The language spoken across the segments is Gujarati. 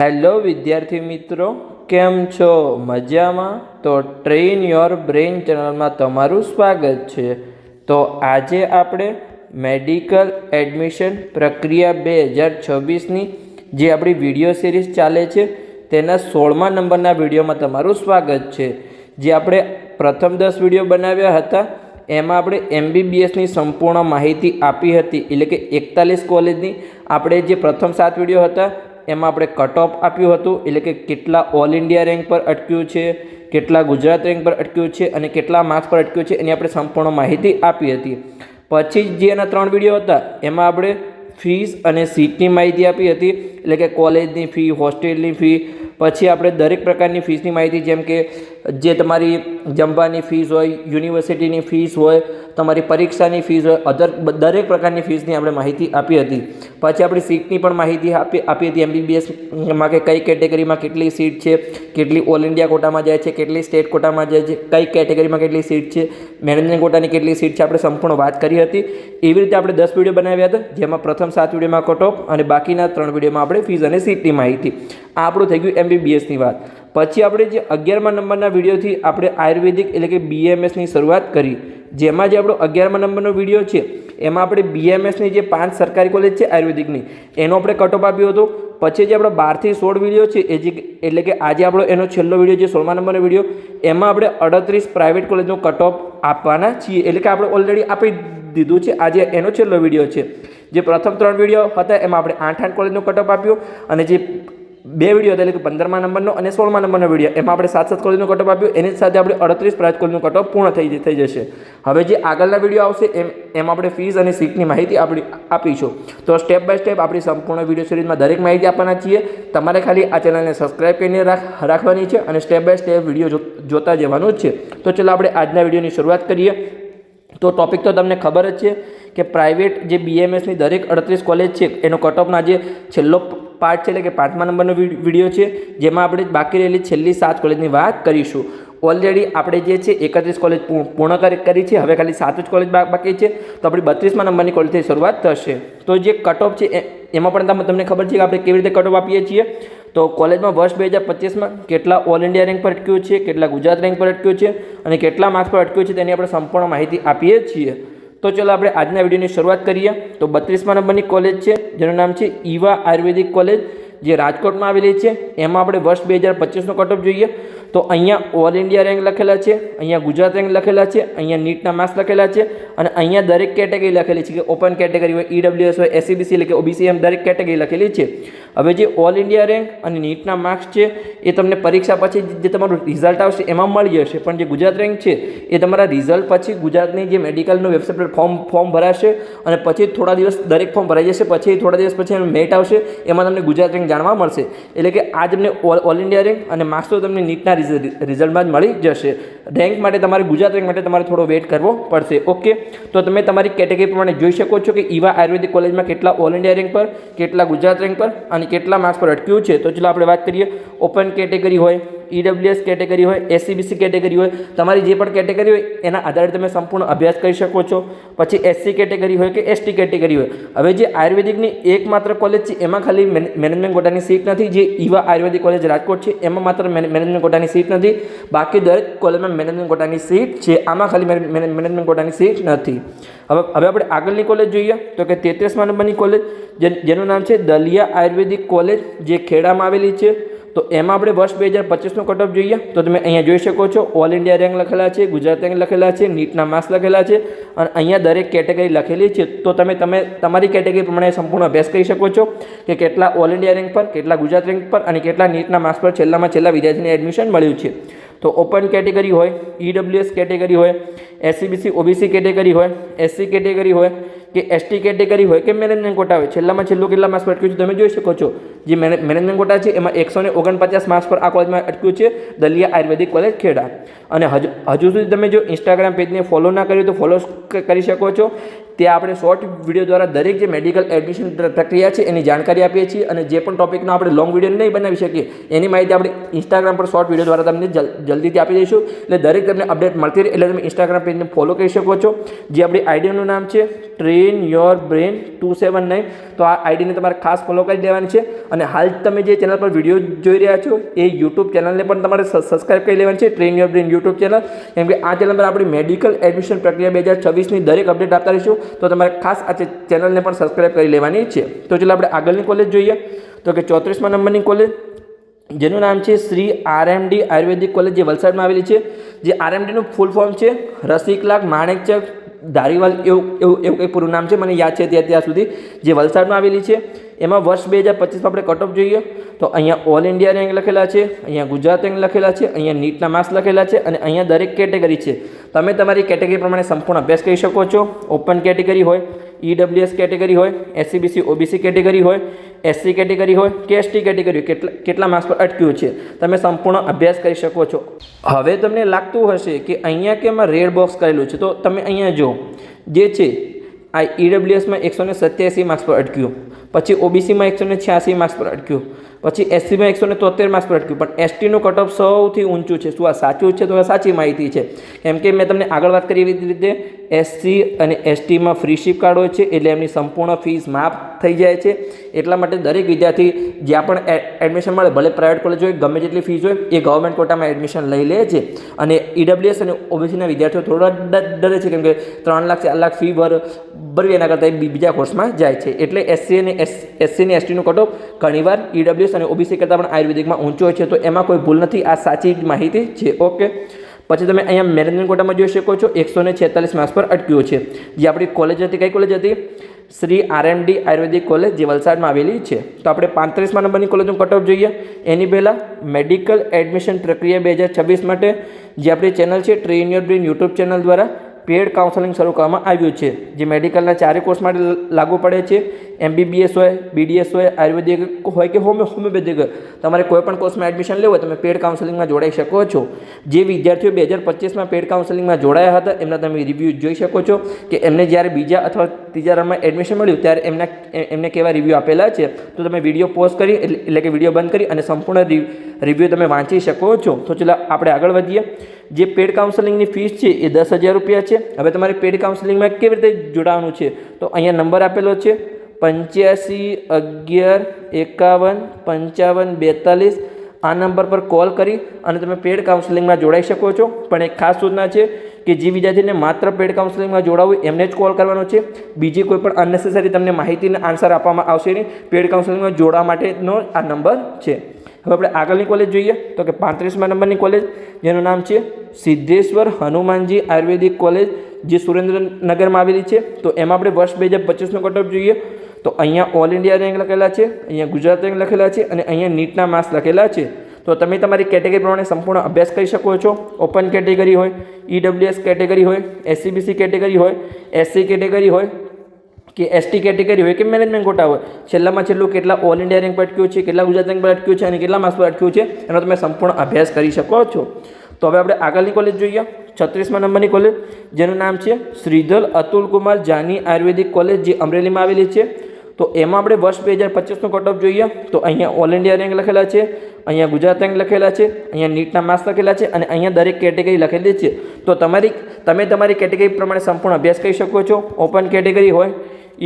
હેલો વિદ્યાર્થી મિત્રો, કેમ છો? મજામાં? તો ટ્રેન યોર બ્રેઇન ચેનલમાં તમારું સ્વાગત છે. તો આજે આપણે મેડિકલ એડમિશન પ્રક્રિયા 2026ની જે આપણી વિડીયો સિરીઝ ચાલે છે તેના 16મા નંબરના વિડીયોમાં તમારું સ્વાગત છે. જે આપણે પ્રથમ 10 વિડીયો બનાવ્યા હતા એમાં આપણે MBBSની સંપૂર્ણ માહિતી આપી હતી, એટલે કે 41 કોલેજની આપણે જે પ્રથમ 7 વિડીયો હતા એમાં આપણે કટ ઓફ આપ્યું હતું, એટલે કે કેટલા ઓલ ઇન્ડિયા રેન્ક પર અટક્યું છે, કેટલા ગુજરાત રેન્ક પર અટક્યું છે અને કેટલા માર્ક્સ પર અટક્યું છે એની આપણે સંપૂર્ણ માહિતી આપી હતી. પછી જે એના 3 વિડીયો હતા એમાં આપણે ફીસ અને સીટની માહિતી આપી હતી, એટલે કે કોલેજની ફી, હોસ્ટેલની ફી, પછી આપણે દરેક પ્રકારની ફીસની માહિતી, જેમ કે જે તમારી જમવાની ફીસ હોય, યુનિવર્સિટીની ફીસ હોય, તમારી પરીક્ષાની ફીસ હોય, દરેક પ્રકારની ફીસની આપણે માહિતી આપી હતી. પછી આપણી સીટની પણ માહિતી આપી હતી MBBSમાં, કે કઈ કેટેગરીમાં કેટલી સીટ છે, કેટલી ઓલ ઇન્ડિયા કોટામાં જાય છે, કેટલી સ્ટેટ કોટામાં જાય છે, કઈ કેટેગરીમાં કેટલી સીટ છે, મેનેજમેન્ટ કોટાની કેટલી સીટ છે, આપણે સંપૂર્ણ વાત કરી હતી. એવી રીતે આપણે 10 વિડીયો બનાવ્યા હતા, જેમાં પ્રથમ 7 વિડીયોમાં કટ ઓફ અને બાકીના 3 વિડીયોમાં આપણે ફીસ અને સીટની માહિતી. આ આપણું થઈ ગયું MBBSની વાત. પછી આપણે જે 11મા નંબરના વિડીયોથી આપણે આયુર્વેદિક એટલે કે BMSની શરૂઆત કરી, જેમાં જે આપણો 11મા નંબરનો વિડીયો છે એમાં આપણે BMSની જે 5 સરકારી કોલેજ છે આયુર્વેદિકની એનો આપણે કટ ઓફ આપ્યો હતો. પછી જે આપણો 12 થી 16 વિડીયો છે એટલે કે આજે આપણો એનો છેલ્લો વિડીયો જે 16મા નંબરનો વિડીયો, એમાં આપણે 38 પ્રાઇવેટ કોલેજનો કટ ઓફ આપવાના છીએ, એટલે કે આપણે ઓલરેડી આપી દીધું છે. આજે એનો છેલ્લો વિડીયો છે. જે પ્રથમ 3 વિડીયો હતા એમાં આપણે 8 કોલેજનો કટ ઓફ આપ્યો, અને જે 2 વિડીયો હતા એટલે કે 15મા નંબરનો અને 16મા નંબરનો વિડીયો એમાં આપણે 7 કોલેજનો કટ ઓફ આપ્યો. એની સાથે આપણે 38 પ્રાઇવેટ કોલેજનો કટ ઓફ પૂર્ણ થઈ જશે. હવે જે આગળના વિડીયો આવશે એમાં આપણે ફીસ અને સીટની માહિતી આપીશું. તો સ્ટેપ બાય સ્ટેપ આપણી સંપૂર્ણ વિડીયો સિરીઝમાં દરેક માહિતી આપવાના છીએ. તમારે ખાલી આ ચેનલને સબસ્ક્રાઈબ કરીને રાખવાની છે અને સ્ટેપ બાય સ્ટેપ વિડીયો જોતા જવાનું જ છે. તો ચલો આપણે આજના વિડીયોની શરૂઆત કરીએ. તો ટોપિક તો તમને ખબર જ છે કે પ્રાઇવેટ જે BMSની દરેક 38 કોલેજ છે એનો કટ ઓફના જે છેલ્લો પાર્ટ છે, એટલે કે 5મા નંબરનો વિડીયો છે, જેમાં આપણે બાકી રહેલી છેલ્લી 7 કોલેજની વાત કરીશું. ઓલરેડી આપણે જે છે 31 કોલેજ પૂર્ણ કરી છે, હવે ખાલી 7 જ કોલેજ બાકી છે. તો આપણી 32મા નંબરની કોલેજથી શરૂઆત થશે. તો જે કટ ઓફ છે એમાં પણ તમને ખબર છે કે આપણે કેવી રીતે કટ ઓફ આપીએ છીએ. તો કોલેજમાં વર્ષ 2025માં કેટલા ઓલ ઇન્ડિયા રેન્ક પર અટક્યું છે, કેટલા ગુજરાત રેન્ક પર અટક્યું છે અને કેટલા માર્ક્સ પર અટક્યું છે તેની આપણે સંપૂર્ણ માહિતી આપીએ છીએ. તો ચલો આપણે આજના વિડીયોની શરૂઆત કરીએ. તો 32મા નંબરની કોલેજ છે જેનું નામ છે ઈવા આયુર્વેદિક કોલેજ, જે રાજકોટમાં આવેલી છે. એમાં આપણે વર્ષ 2025નો કટ ઓફ જોઈએ તો અહીંયા ઓલ ઇન્ડિયા રેન્ક લખેલા છે, અહીંયા ગુજરાત રેન્ક લખેલા છે, અહીંયા નીટના માર્ક્સ લખેલા છે અને અહીંયા દરેક કેટેગરી લખેલી છે, કે ઓપન કેટેગરી હોય, EWS હોય, SCBC એટલે કે OBC, એમ દરેક કેટેગરી લખેલી છે. હવે જે ઓલ ઇન્ડિયા રેન્ક અને નીટના માર્ક્સ છે એ તમને પરીક્ષા પછી જે તમારું રિઝલ્ટ આવશે એમાં મળી જશે, પણ જે ગુજરાત રેન્ક છે એ તમારા રિઝલ્ટ પછી ગુજરાતની જે મેડિકલનું વેબસાઇટ પર ફોર્મ ભરાશે અને પછી થોડા દિવસ દરેક ફોર્મ ભરાઈ જશે. પછી થોડા દિવસ પછી મેરિટ આવશે, એમાં તમને ગુજરાત રેન્ક જાણવા મળશે. એટલે કે આ તમને ઓલ ઇન્ડિયા રેન્ક અને માર્ક્સ તો તમને નીટના રિઝલ્ટમાં જ મળી જશે. રેન્ક માટે તમારે ગુજરાત રેન્ક માટે તમારે થોડો વેઇટ કરવો પડશે. ઓકે, તો તમે તમારી કેટેગરી પ્રમાણે જોઈ શકો છો કે ઈવા આયુર્વેદિક કોલેજમાં કેટલા ઓલ ઇન્ડિયા રેન્ક પર, કેટલા ગુજરાત રેન્ક પર અને કેટલા માર્ક્સ પર અટક્યું છે. તો ચલો આપણે વાત કરીએ. ઓપન કેટેગરી હોય, EWS કેટેગરી હોય, SCBC કેટેગરી હોય, તમારી જે પણ કેટેગરી હોય એના આધારે તમે સંપૂર્ણ અભ્યાસ કરી શકો છો. પછી SC કેટેગરી હોય કે ST કેટેગરી હોય. હવે જે આયુર્વેદિકની એકમાત્ર કોલેજ છે એમાં ખાલી મેનેજમેન્ટ કોટાની સીટ નથી. જે ઈવા આયુર્વેદિક કોલેજ રાજકોટ છે એમાં માત્ર મેનેજમેન્ટ કોટાની સીટ નથી, બાકી દરેક કોલેજમાં મેનેજમેન્ટ કોટાની સીટ છે. આમાં ખાલી મેનેજમેન્ટ કોટાની સીટ નથી. હવે આપણે આગળની કોલેજ જોઈએ તો કે 33મા નંબરની કોલેજ, જેનું નામ છે દલિયા આયુર્વેદિક કોલેજ, જે ખેડામાં આવેલી છે. તો એમાં આપણે વર્ષ 2025નો કટ ઓફ જોઈએ તો તમે અહીંયા જોઈ શકો છો ઓલ ઇન્ડિયા રેન્ક લખેલા છે, ગુજરાત રેન્ક લખેલા છે, નીટના માર્ક્સ લખેલા છે અને અહીંયા દરેક કેટેગરી લખેલી છે. તો તમે તમારી કેટેગરી પ્રમાણે સંપૂર્ણ અભ્યાસ કરી શકો છો કે કેટલા ઓલ ઇન્ડિયા રેન્ક પર, કેટલા ગુજરાત રેન્ક પર અને કેટલા નીટના માર્ક્સ પર છેલ્લામાં છેલ્લા વિદ્યાર્થીને એડમિશન મળ્યું છે. તો ઓપન કેટેગરી હોય, EWS કેટેગરી હોય, SCBC OBC કેટેગરી હોય, SC કેટેગરી હોય કે ST કેટેગરી હોય કે મેનેજમેન્ટ કોટા હોય, છેલ્લામાં છેલ્લું કેટલા માર્ક્સ પર અટક્યું છે તમે જોઈ શકો છો. જે મેનેજમેન્ટ કોટા છે એમાં 149 માર્ક્સ પર આ કોલેજમાં અટક્યું છે, દલિયા આયુર્વેદિક કોલેજ ખેડા. અને હજુ સુધી તમે જો ઇન્સ્ટાગ્રામ પેજને ફોલો ના કર્યું તો ફોલો કરી શકો છો. તે આપણે શોર્ટ વિડીયો દ્વારા દરેક જે મેડિકલ એડમિશન પ્રક્રિયા છે એની જાણકારી આપીએ છીએ, અને જે પણ ટોપિકનો આપણે લોંગ વિડીયો નહીં બનાવી શકીએ એની માહિતી આપણે ઇન્સ્ટાગ્રામ પર શોર્ટ વિડીયો દ્વારા તમને જલ્દીથી આપી દઈશું. એટલે દરેક તમને અપડેટ મળતી રહે, એટલે તમે ઇન્સ્ટાગ્રામ પેજને ફોલો કરી શકો છો. જે આપણી આઈડીનું નામ છે ટ્રેન યોર બ્રેન 279. તો આ આઈડીને તમારે ખાસ ફોલો કરી દેવાની છે. અને હાલ તમે જે ચેનલ પર વિડીયો જોઈ રહ્યા છો એ યુટ્યુબ ચેનલને પણ તમારે સબસ્ક્રાઈબ કરી લેવાની છે, train your brain YouTube channel. કેમ કે આ ચેનલ પર આપણી મેડિકલ એડમિશન પ્રક્રિયા 2026ની દરેક અપડેટ આપતા રહીશું. તો તમારે ખાસ આ ચેનલને પણ સબસ્ક્રાઈબ કરી લેવાની છે. તો ચાલો આપણે આગળની કોલેજ જોઈએ. તો કે 34મા નંબરની કોલેજ, જેનું નામ છે શ્રી આરએમડી આયુર્વેદિક કોલેજ, જે વલસાડમાં આવેલી છે. જે આરએમડીનું ફૂલ ફોર્મ છે રસિકલાલ માણેકચક ધારીવાલ, એવું કંઈ પૂરું નામ છે, મને યાદ છે ત્યાં સુધી. જે વલસાડમાં આવેલી છે. એમાં વર્ષ 2025 આપણે કટ ઓફ જોઈએ તો અહીંયા ઓલ ઇન્ડિયા રેન્ક લખેલા છે, અહીંયા ગુજરાત રેન્ક લખેલા છે, અહીંયા નીટના માર્ક્સ લખેલા છે, અને અહીંયા દરેક કેટેગરી છે. તમે તમારી કેટેગરી પ્રમાણે સંપૂર્ણ અભ્યાસ કરી શકો છો. ઓપન કેટેગરી હોય, ઈડબ્લ્યુએસ કેટેગરી હોય, એસસીબીસી ઓબીસી કેટેગરી હોય, એસસી કેટેગરી હોય કે એસટી કેટેગરી હોય, કેટલા માર્ક્સ પર અટક્યું છે તમે સંપૂર્ણ અભ્યાસ કરી શકો છો. હવે તમને લાગતું હશે કે અહીંયા કે એમાં રેડ બોક્સ કરેલું છે, તો તમે અહીંયા જો જે છે આ ઈડબ્લ્યુએસમાં 187 માર્ક્સ પર અટક્યું, પછી ઓબીસીમાં 186 માર્ક્સ પર અટક્યું, પછી એસસીમાં 173 માર્ક્સ પર અટક્યું. પણ એસટીનું કટ ઓફ સૌથી ઊંચું છે. શું આ સાચું છે? તો આ સાચી માહિતી છે. કેમ કે મેં તમને આગળ વાત કરી એવી રીતે એસસી અને એસટીમાં ફ્રી શિપ કાર્ડ હોય છે, એટલે એમની સંપૂર્ણ ફીસ માફ થઈ જાય છે. એટલા માટે દરેક વિદ્યાર્થી જ્યાં પણ એડમિશન મળે, ભલે પ્રાઇવેટ કોલેજ હોય, ગમે જેટલી ફીસ હોય, એ ગવર્મેન્ટ કોટામાં એડમિશન લઈ લે છે. અને ઈડબ્લ્યુએસ અને ઓબીસીના વિદ્યાર્થીઓ થોડા ડરે છે, કેમ કે 3 લાખ 4 લાખ ફી ભરવી એના કરતાં બીજા કોર્સમાં જાય છે. એટલે એસસી અને એસટીનું કટ ઓફ ઘણીવાર ઈડબ્લ્યુએસ અને ઓબીસી કરતાં પણ આયુર્વેદિકમાં ઊંચો હોય છે. તો એમાં કોઈ ભૂલ નથી, આ સાચી માહિતી છે. ઓકે, પછી તમે અહીંયા મેનેજમેન્ટ કોટામાં જોઈ શકો છો 146 માર્ક્સ પર અટક્યો છે. જે આપણી કોલેજ હતી, કઈ કોલેજ હતી? શ્રી આરએમડી આયુર્વેદિક કોલેજ, જે વલસાડમાં આવેલી છે. તો આપણે 35મા નંબરની કોલેજનું કટ ઓફ જોઈએ. એની પહેલાં મેડિકલ એડમિશન પ્રક્રિયા 2026 માટે જે આપણી ચેનલ છે train your brain YouTube channel દ્વારા પેડ કાઉન્સેલિંગ શરૂ કરવામાં આવ્યું છે. જે મેડિકલના 4 કોર્સ માટે લાગુ પડે છે. MBBS હોય, BDS હોય, આયુર્વેદિક હોય કે હોમિયોપેથિક હોય, તમારે કોઈ પણ કોર્સમાં એડમિશન લેવું હોય તમે પેડ કાઉન્સેલિંગમાં જોડાઈ શકો છો. જે વિદ્યાર્થીઓ 2025માં પેડ કાઉન્સેલિંગમાં જોડાયા હતા એમના તમે રિવ્યૂ જોઈ શકો છો કે એમને જ્યારે બીજા અથવા ત્રીજા રાઉન્ડમાં એડમિશન મળ્યું ત્યારે એમને કેવા રિવ્યૂ આપેલા છે. તો તમે વિડીયો પોઝ કરી એટલે કે વિડીયો બંધ કરી અને સંપૂર્ણ રિવ્યૂ તમે વાંચી શકો છો. તો ચાલો આપણે આગળ વધીએ. જે પેડ કાઉન્સેલિંગની ફીસ છે એ 10,000 રૂપિયા છે. હવે તમારે પેડ કાઉન્સેલિંગમાં કેવી રીતે જોડાવાનું છે? તો અહીંયા નંબર આપેલો છે 85 11 51 55 42. આ નંબર પર કોલ કરી અને તમે પેડ કાઉન્સેલિંગમાં જોડાઈ શકો છો. પણ એક ખાસ સૂચના છે કે જે વિદ્યાર્થીને માત્ર પેડ કાઉન્સેલિંગમાં જોડાવવું એમને જ કોલ કરવાનો છે. બીજી કોઈ પણ અનનેસેસરી તમને માહિતીના આન્સર આપવામાં આવશે નહીં. પેડ કાઉન્સેલિંગમાં જોડાવા માટેનો આ નંબર છે. હવે આપણે આગળની કોલેજ જોઈએ તો કે 35મા નંબરની કોલેજ, જેનું નામ છે સિદ્ધેશ્વર હનુમાનજી આયુર્વેદિક કોલેજ, જે સુરેન્દ્રનગરમાં આવેલી છે. તો એમાં આપણે વર્ષ 2025નો કટ ઓફ જોઈએ તો અહીંયા ઓલ ઇન્ડિયા રેન્ક લખેલા છે, અહીંયા ગુજરાત રેન્ક લખેલા છે, અને અહીંયા નીટના માર્ક્સ લખેલા છે. તો તમે તમારી કેટેગરી પ્રમાણે સંપૂર્ણ અભ્યાસ કરી શકો છો. ઓપન કેટેગરી હોય, ઈડબ્લ્યુએસ કેટેગરી હોય, એસસીબીસી કેટેગરી હોય, એસસી કેટેગરી હોય કે એસટી કેટેગરી હોય કે મેનેજમેન્ટ કોટા હોય, છેલ્લામાં છેલ્લું કેટલા ઓલ ઇન્ડિયા રેન્ક પર અટક્યું છે, કેટલા ગુજરાત રેન્ક પર અટક્યું છે અને કેટલા માર્ક્સ પર અટક્યું છે એનો તમે સંપૂર્ણ અભ્યાસ કરી શકો છો. તો હવે આપણે આગળની કોલેજ જોઈએ. 36મા નંબરની કોલેજ, જેનું નામ છે શ્રીધર અતુલકુમાર જાની આયુર્વેદિક કોલેજ, જે અમરેલીમાં આવેલી છે. તો એમાં આપણે વર્ષ 2025નો કટ ઓફ જોઈએ તો અહીંયા ઓલ ઇન્ડિયા રેન્ક લખેલા છે, અહીંયા ગુજરાત રેન્ક લખેલા છે, અહીંયા નીટના માર્ક્સ લખેલા છે, અને અહીંયા દરેક કેટેગરી લખેલી છે. તો તમે તમારી કેટેગરી પ્રમાણે સંપૂર્ણ અભ્યાસ કરી શકો છો. ઓપન કેટેગરી હોય,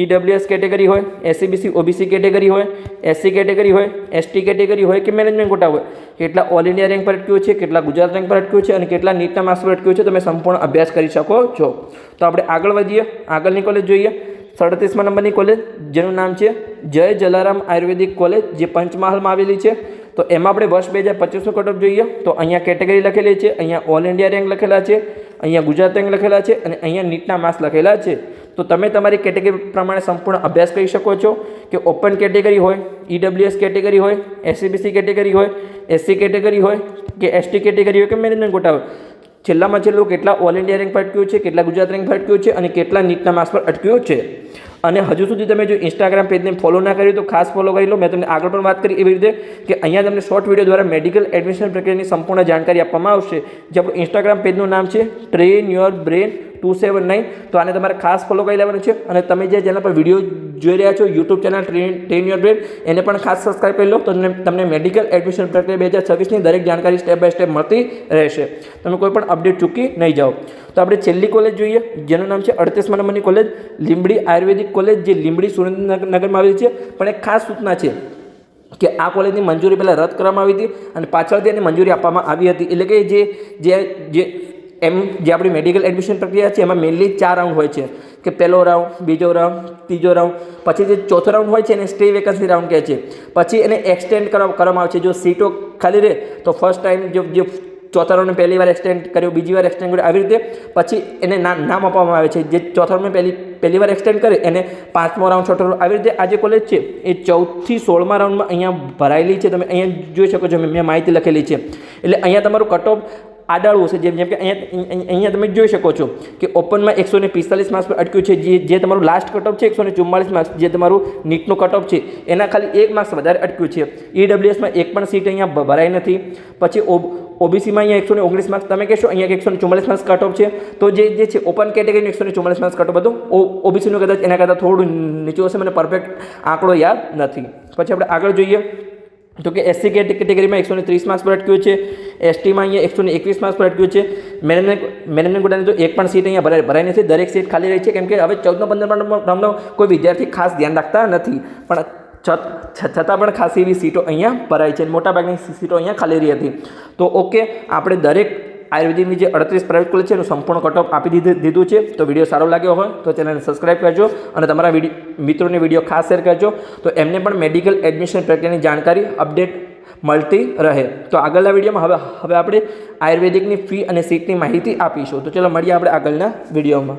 ઈડબ્લ્યુએસ કેટેગરી હોય, એસસીબીસી ઓબીસી કેટેગરી હોય, એસસી કેટેગરી હોય, એસટી કેટેગરી હોય કે મેનેજમેન્ટ કોટા હોય, કેટલા ઓલ ઇન્ડિયા રેન્ક પર અટક્યું છે, કેટલા ગુજરાત રેન્ક પર અટક્યું છે અને કેટલા નીટના માર્ક્સ પર અટક્યું છે, તમે સંપૂર્ણ અભ્યાસ કરી શકો છો. તો આપણે આગળ વધીએ, આગળની કોલેજ જોઈએ. 37મા નંબરની કોલેજ, જેનું નામ છે જય જલારામ આયુર્વેદિક કોલેજ, જે પંચમહાલમાં આવેલી છે. તો એમાં આપણે વર્ષ 2025નો કટ ઓફ જોઈએ તો અહીંયા કેટેગરી લખેલી છે, અહીંયા ઓલ ઇન્ડિયા રેન્ક લખેલા છે, અહીંયા ગુજરાત રેન્ક લખેલા છે અને અહીંયા નીટના માર્ક્સ લખેલા છે. તો તમે તમારી કેટેગરી પ્રમાણે સંપૂર્ણ અભ્યાસ કરી શકો છો કે ઓપન કેટેગરી હોય, ઈડબ્લ્યુએસ કેટેગરી હોય, એસસીબીસી કેટેગરી હોય, એસસી કેટેગરી હોય કે એસટી કેટેગરી હોય કે મેનેજમેન્ટ કોટા હોય, છેલ્લામાં છેલ્લું કેટલા ઓલ ઇન્ડિયા રેન્ક પર અટક્યું છે, કેટલા ગુજરાત રેન્ક પર અટક્યું છે અને કેટલા નીટના માર્ક્સ પર અટક્યું છે. અને હજુ સુધી તમે જો ઇન્સ્ટાગ્રામ પેજને ફોલો ના કર્યું તો ખાસ ફોલો કરી લો. મેં તમને આગળ પણ વાત કરી એવી રીતે કે અહીંયા તમને શોર્ટ વિડીયો દ્વારા મેડિકલ એડમિશન પ્રક્રિયાની સંપૂર્ણ જાણકારી આપવામાં આવશે. જે આપણું ઇન્સ્ટાગ્રામ પેજનું નામ છે ટ્રેન યોર બ્રેન 279। તો આને તમારે ખાસ ફોલો કરી લેવાનું છે અને તમે જે ચેનલ પર વિડીયો જોઈ રહ્યા છો YouTube channel train your brain એને પણ ખાસ સબસ્ક્રાઈબ કરી લો તો તમને મેડિકલ એડમિશન પ્રક્રિયા 2026ની દરેક જાણકારી સ્ટેપ બાય સ્ટેપ મળતી રહેશે, તમે કોઈ પણ અપડેટ ચૂકી નહીં જાઓ। તો આપણે છેલ્લી કોલેજ જોઈએ જેનું નામ છે 38મા નંબરની કોલેજ લીંબડી આયુર્વેદિક કોલેજ, જે લીંબડી સુરેન્દ્રનગરમાં આવેલી છે। પણ એક ખાસ સૂચના છે કે આ કોલેજની મંજૂરી પહેલાં રદ કરવામાં આવી હતી અને પાછળથી એને મંજૂરી આપવામાં આવી હતી। એટલે કે જે આપણી મેડિકલ એડમિશન પ્રક્રિયા છે એમાં મેઇનલી 4 રાઉન્ડ હોય છે કે પહેલો રાઉન્ડ, બીજો રાઉન્ડ, ત્રીજો રાઉન્ડ, પછી જે ચોથો રાઉન્ડ હોય છે એને સ્ટે વેકન્સી રાઉન્ડ કહે છે। પછી એને એક્સટેન્ડ કરવામાં આવે છે, જો સીટો ખાલી રહે તો ફર્સ્ટ ટાઈમ જે ચોથા રાઉન્ડને પહેલી વાર એક્સટેન્ડ કર્યો, બીજી વાર એક્સટેન્ડ કર્યો, આવી રીતે પછી એને નામ આપવામાં આવે છે। જે ચોથા રાઉન્ડમાં પહેલી વાર એક્સટેન્ડ કરે એને 5મો રાઉન્ડ, 6થો રાઉન્ડ, આવી રીતે આ જે કોલેજ છે એ 14 થી 16મા રાઉન્ડમાં અહીંયા ભરાયેલી છે। તમે અહીંયા જોઈ શકો છો, મેં માહિતી લખેલી છે। એટલે અહીંયા તમારું કટ ઓફ આડાળવું છે, જેમ કે અહીંયા તમે જોઈ શકો છો કે ઓપનમાં 145 માર્ક્સ પર અટક્યું છે, જે તમારું લાસ્ટ કટ ઓફ છે 144 માર્ક્સ, જે તમારું નીટનું કટ ઓફ છે એના ખાલી 1 માર્ક્સ વધારે અટક્યું છે। ઈડબ્લ્યુએસમાં એક પણ સીટ અહીંયા ભરાઈ નથી। પછી ઓબીસીમાં અહીંયા 119 માર્ક્સ, તમે કહેશો અહીંયા 144 માર્ક્સ કટ ઓફ છે, તો જે છે ઓપન કેટેગરીનું 144 માર્ક્સ કટ ઓફ હતું, ઓબીસીનું કદાચ એના કરતાં થોડું નીચું હશે, મને પરફેક્ટ આંકડો યાદ નથી। પછી આપણે આગળ જોઈએ તો કે એસસી કેટેગરીમાં 130 માર્ક્સ પર અટક્યું છે, એસટીમાં અહીંયા 121 માર્ક્સ પર અટક્યું છે। મેનેજમેન્ટ કોટાની તો એક પણ સીટ અહીંયા ભરાઈ નથી, દરેક સીટ ખાલી રહી છે, કેમ કે હવે 14 15 કોઈ વિદ્યાર્થી ખાસ ધ્યાન રાખતા નથી, પણ છતાં પણ ખાસી એવી સીટો અહીંયા ભરાઈ છે, મોટાભાગની સીટો અહીંયા ખાલી રહી હતી। તો ઓકે, આપણે દરેક આયુર્વેદિકની જે 38 પ્રાઇવેટ કોલેજ છે એનું સંપૂર્ણ કટ ઓફ આપી દીધું છે। તો વિડીયો સારો લાગ્યો હોય તો ચેનલને સબસ્ક્રાઈબ કરજો અને તમારા મિત્રોને વિડીયો ખાસ શેર કરજો, તો એમને પણ મેડિકલ એડમિશન પ્રક્રિયાની જાણકારી અપડેટ મળતી રહે। તો આગળના વિડીયોમાં હવે આપણે આયુર્વેદિકની ફી અને સીટની માહિતી આપીશું। તો ચલો મળીએ આપણે આગળના વિડીયોમાં।